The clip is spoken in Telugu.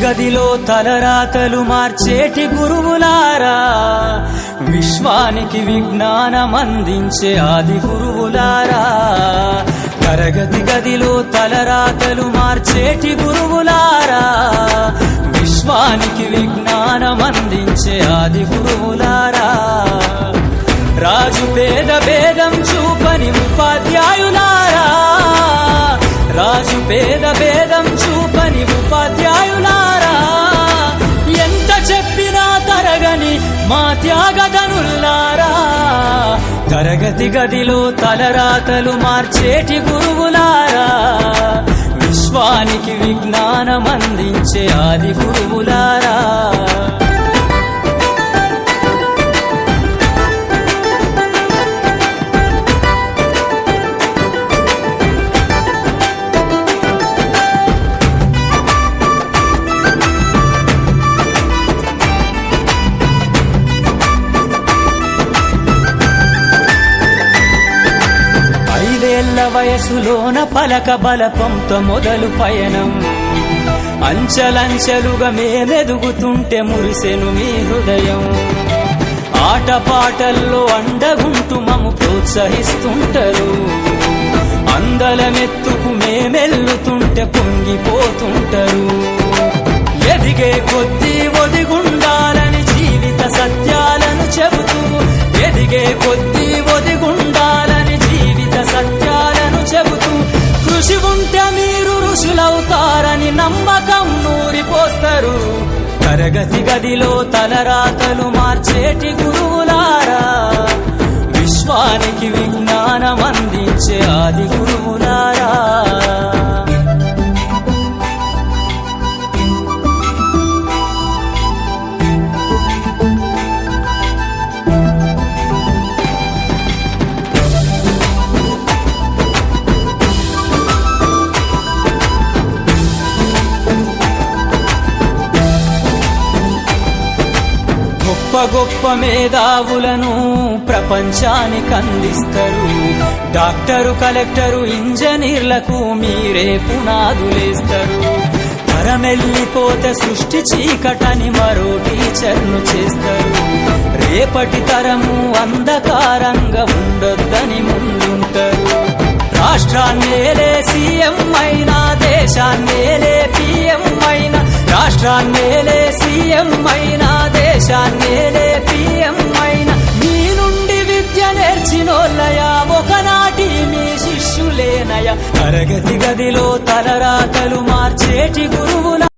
గదిలో తలరాతలు మార్చేటి గురువులారా, విశ్వానికి విజ్ఞానమందించే ఆది గురువులారా. తరగతి గదిలో తలరాతలు మార్చేటి గురువులారా, విశ్వానికి విజ్ఞానమందించే ఆది గురువులారా. రాజు పేద భేదం చూపని ఉపాధ్యాయులారా, రాజు పేద భేదం చూపని ఉపాధ్యాయులారా. ఎంత చెప్పినా తరగని మా త్యాగధనుల్లారా, తరగతి గదిలో తలరాతలు మార్చేటి గురువులారా, విశ్వానికి విజ్ఞానమందించే ఆది గురువులారా. వయసులోన పలక బలపంతో మొదలు పయనం, అంచలంచెలుగా మేమెదుగుతుంటే మురిసెను మీ హృదయం. ఆటపాటల్లో అండగుంటూ మమ్ము ప్రోత్సహిస్తుంటారు, అందలమెత్తుకు మేమెల్లుతుంటే పొంగిపోతుంటారు. ఎదిగే కొద్దీ ఒదిగుండాలని జీవిత సత్యాలను చెబుతూ, ఎదిగే కొద్దీ ఒదిగుండాలని జీవిత సత్యాలను చెబుతూ, కృషి ఉంటే మీరు ఋషులవుతారని నమ్మకం నూరిపోస్తారు. తరగతి గదిలో తలరాతలు మార్చేటి గురువులారా, విశ్వానికి విజ్ఞానమందించే ఆది గురువులారా. గొప్ప గొప్ప మేధావులను ప్రపంచానికి అందిస్తారు. డాక్టరు, కలెక్టరు, ఇంజనీర్లకు మీరే పునాదులేస్తారు. తరమెల్లిపోతే సృష్టి చీకటని మరో టీచర్ను చేస్తారు. రేపటి తరము అంధకారంగా ఉండొద్దని ముందుంటారు. రాష్ట్రాన్నేలే సీఎం అయినా, దేశాన్నేలే పీఎం అయినా, రాష్ట్రాన్నేలే సీఎం అయినా, దేశాన్నేలే పీఎం అయినా, మీ నుండి విద్య నేర్చినోళ్ళయా, ఒకనాటి మీ శిష్యులేనయా. తరగతి గదిలో తలరాతలు మార్చేటి గురువుల